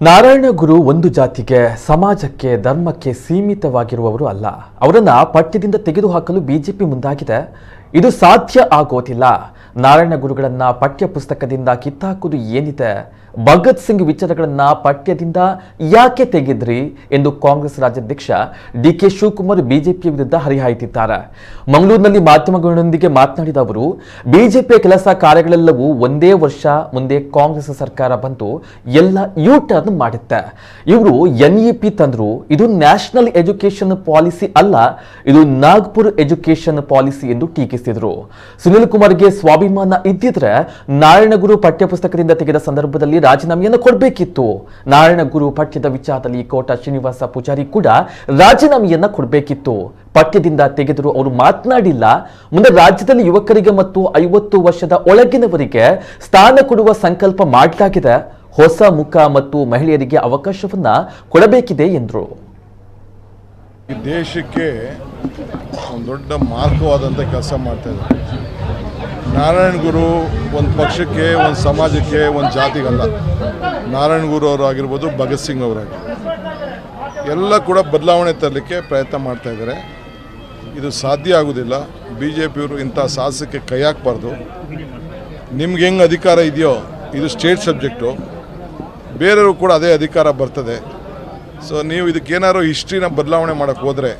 ನಾರಾಯಣ ಗುರು ಒಂದು ಜಾತಿಗೆ ಸಮಾಜಕ್ಕೆ ಧರ್ಮಕ್ಕೆ ಸೀಮಿತವಾಗಿರುವವರು ಅಲ್ಲ. ಅವರನ್ನ ಪಠ್ಯದಿಂದ ತೆಗೆದುಹಾಕಲು ಬಿಜೆಪಿ ಮುಂದಾಗಿದೆ. ಇದು ಸಾಧ್ಯ ಆಗೋದಿಲ್ಲ. ನಾರಾಯಣ ಗುರುಗಳನ್ನ ಪಠ್ಯ ಪುಸ್ತಕದಿಂದ ಕಿತ್ತಾಕುವುದು ಏನಿದೆ? ಭಗತ್ ಸಿಂಗ್ ವಿಚಾರಗಳನ್ನ ಪಠ್ಯದಿಂದ ಯಾಕೆ ತೆಗೆದ್ರಿ ಎಂದು ಕಾಂಗ್ರೆಸ್ ರಾಜ್ಯಾಧ್ಯಕ್ಷ ಡಿಕೆ ಶಿವಕುಮಾರ್ ಬಿಜೆಪಿಯ ವಿರುದ್ಧ ಹರಿಹಾಯ್ದಿದ್ದಾರೆ. ಮಂಗಳೂರಿನಲ್ಲಿ ಮಾಧ್ಯಮಗಳೊಂದಿಗೆ ಮಾತನಾಡಿದ ಅವರು, ಬಿಜೆಪಿಯ ಕೆಲಸ ಕಾರ್ಯಗಳೆಲ್ಲವೂ ಒಂದೇ ವರ್ಷ ಮುಂದೆ ಕಾಂಗ್ರೆಸ್ ಸರ್ಕಾರ ಬಂದು ಎಲ್ಲ ಯೂ ಟರ್ನ್ ಮಾಡುತ್ತೆ. ಇವರು NEP ತಂದ್ರು. ಇದು ನ್ಯಾಷನಲ್ ಎಜುಕೇಶನ್ ಪಾಲಿಸಿ ಅಲ್ಲ, ಇದು ನಾಗ್ಪುರ್ ಎಜುಕೇಶನ್ ಪಾಲಿಸಿ ಎಂದು ಟೀಕಿಸಿದರು. ಸುನಿಲ್ ಕುಮಾರ್ಗೆ ಸ್ವಾಭಿಮಾನ ಇದ್ದಿದ್ರೆ ನಾರಾಯಣ ಗುರು ಪಠ್ಯ ಪುಸ್ತಕದಿಂದ ತೆಗೆದ ಸಂದರ್ಭದಲ್ಲಿ ರಾಜೀನಾಮೆಯನ್ನು ಕೊಡಬೇಕಿತ್ತು. ನಾರಾಯಣ ಗುರು ಪಠ್ಯದ ವಿಚಾರದಲ್ಲಿ ಕೋಟ ಶ್ರೀನಿವಾಸ ಪೂಜಾರಿ ಕೂಡ ರಾಜೀನಾಮೆಯನ್ನ ಕೊಡಬೇಕಿತ್ತು. ಪಠ್ಯದಿಂದ ತೆಗೆದರೂ ಅವರು ಮಾತನಾಡಿಲ್ಲ. ಮುಂದೆ ರಾಜ್ಯದಲ್ಲಿ ಯುವಕರಿಗೆ ಮತ್ತು 50 ವರ್ಷದ ಒಳಗಿನವರಿಗೆ ಸ್ಥಾನ ಕೊಡುವ ಸಂಕಲ್ಪ ಮಾಡಲಾಗಿದೆ. ಹೊಸ ಮುಖ ಮತ್ತು ಮಹಿಳೆಯರಿಗೆ ಅವಕಾಶವನ್ನ ಕೊಡಬೇಕಿದೆ ಎಂದರು. ಈ ದೇಶಕ್ಕೆ ಒಂದು ದೊಡ್ಡ ಮಾರ್ಗವಾದಂಥ ಕೆಲಸ ಮಾಡ್ತಾ ಇದ್ದಾರೆ. ನಾರಾಯಣ ಗುರು ಒಂದು ಪಕ್ಷಕ್ಕೆ, ಒಂದು ಸಮಾಜಕ್ಕೆ, ಒಂದು ಜಾತಿಗಲ್ಲ. ನಾರಾಯಣ ಗುರು ಅವರು ಆಗಿರ್ಬೋದು, ಭಗತ್ ಸಿಂಗ್ ಅವರಾಗಿರ್ಬೋದು, ಎಲ್ಲ ಕೂಡ ಬದಲಾವಣೆ ತರಲಿಕ್ಕೆ ಪ್ರಯತ್ನ ಮಾಡ್ತಾ ಇದ್ದಾರೆ. ಇದು ಸಾಧ್ಯ ಆಗೋದಿಲ್ಲ. BJPಯವರು ಇಂಥ ಸಾಹಸಕ್ಕೆ ಕೈ ಹಾಕಬಾರ್ದು. ನಿಮ್ಗೆ ಹೆಂಗೆ ಅಧಿಕಾರ ಇದೆಯೋ, ಇದು ಸ್ಟೇಟ್ ಸಬ್ಜೆಕ್ಟು, ಬೇರೆಯವರು ಕೂಡ ಅದೇ ಅಧಿಕಾರ ಬರ್ತದೆ. ಸೊ ನೀವು ಇದಕ್ಕೇನಾದ್ರು ಹಿಸ್ಟ್ರಿನ ಬದಲಾವಣೆ ಮಾಡೋಕ್ಕೆ ಹೋದರೆ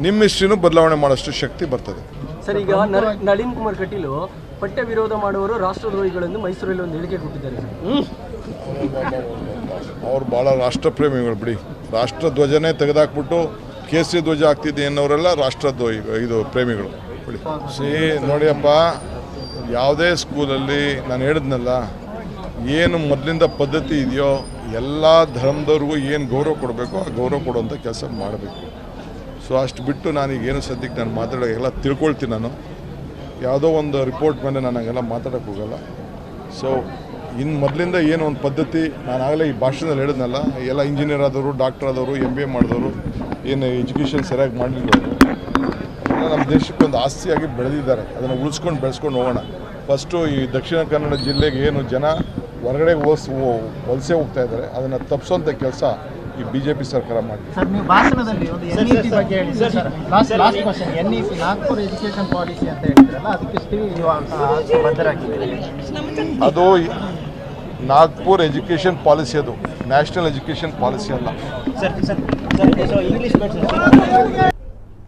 ನಿಮ್ಮ ಹಿಸ್ಟ್ರಿನೂ ಬದಲಾವಣೆ ಮಾಡೋಷ್ಟು ಶಕ್ತಿ ಬರ್ತದೆ. ಸರ್, ಈಗ ನಳಿನ್ ಕುಮಾರ್ ಕಟೀಲು ಪಠ್ಯ ವಿರೋಧ ಮಾಡುವವರು ರಾಷ್ಟ್ರದ್ರೋಹಿಗಳೆಂದು ಮೈಸೂರಲ್ಲಿ ಒಂದು ಹೇಳಿಕೆ ಕೊಟ್ಟಿದ್ದಾರೆ. ಅವ್ರು ಭಾಳ ರಾಷ್ಟ್ರಪ್ರೇಮಿಗಳು ಬಿಡಿ. ರಾಷ್ಟ್ರಧ್ವಜನೇ ತೆಗೆದಾಕ್ಬಿಟ್ಟು ಕೇಸರಿ ಧ್ವಜ ಆಗ್ತಿದೆ ಅನ್ನೋರೆಲ್ಲ ರಾಷ್ಟ್ರದ್ರೋಹಿ ಇದು ಪ್ರೇಮಿಗಳು ಬಿಡಿ. ನೋಡಿಯಪ್ಪ, ಯಾವುದೇ ಸ್ಕೂಲಲ್ಲಿ ನಾನು ಹೇಳಿದ್ನಲ್ಲ, ಏನು ಮೊದಲಿಂದ ಪದ್ಧತಿ ಇದೆಯೋ ಎಲ್ಲ ಧರ್ಮದವ್ರಿಗೂ ಏನು ಗೌರವ ಕೊಡಬೇಕು ಆ ಗೌರವ ಕೊಡುವಂಥ ಕೆಲಸ ಮಾಡಬೇಕು. ಸೊ ಅಷ್ಟು ಬಿಟ್ಟು ನಾನೀಗೇನು ಸದ್ಯಕ್ಕೆ ನಾನು ಮಾತಾಡೋ ಎಲ್ಲ ತಿಳ್ಕೊಳ್ತೀನಿ. ನಾನು ಯಾವುದೋ ಒಂದು ರಿಪೋರ್ಟ್ ಮೇಲೆ ನಾನು ಹಂಗೆಲ್ಲ ಮಾತಾಡೋಕ್ಕೆ ಹೋಗಲ್ಲ. ಸೊ ಇನ್ನು ಮೊದಲಿಂದ ಏನು ಒಂದು ಪದ್ಧತಿ, ನಾನು ಆಗಲೇ ಈ ಭಾಷಣದಲ್ಲಿ ಹೇಳಿದ್ನಲ್ಲ, ಎಲ್ಲ ಇಂಜಿನಿಯರ್ ಆದವರು, ಡಾಕ್ಟರ್ ಆದವರು, MBA ಮಾಡಿದವರು, ಏನು ಎಜುಕೇಷನ್ ಸರಿಯಾಗಿ ಮಾಡಲಿಲ್ಲವರು ಎಲ್ಲ ನಮ್ಮ ದೇಶಕ್ಕೆ ಒಂದು ಆಸ್ತಿಯಾಗಿ ಬೆಳೆದಿದ್ದಾರೆ. ಅದನ್ನು ಉಳಿಸ್ಕೊಂಡು ಬೆಳೆಸ್ಕೊಂಡು ಹೋಗೋಣ. ಫಸ್ಟು ಈ ದಕ್ಷಿಣ ಕನ್ನಡ ಜಿಲ್ಲೆಗೆ ಏನು ಜನ ಹೊರಗಡೆ ವಲಸೆ ಹೋಗ್ತಾ ಇದ್ದಾರೆ, ಅದನ್ನು ತಪ್ಪಿಸೋಂಥ ಕೆಲಸ ಈ BJP ಸರ್ಕಾರ ಮಾಡಿ. ಸರ್, ನೀವು ಭಾಷಣದಲ್ಲಿ ಒಂದು NEP ಬಗ್ಗೆ ಹೇಳಿದ್ರಿ sir. Last question, NEP Nagpur education policy ಅಂತ ಹೇಳ್ತೀರಲ್ಲ, ಅದಕ್ಕೆ ಬದ್ಧರಾಗಿದ್ದೀರಿ? ಅದು ನಾಗ್ಪುರ್ ಎಜುಕೇಷನ್ ಪಾಲಿಸಿ, ಅದು ನ್ಯಾಷನಲ್ ಎಜುಕೇಷನ್ ಪಾಲಿಸಿ ಅಲ್ಲ. Sir English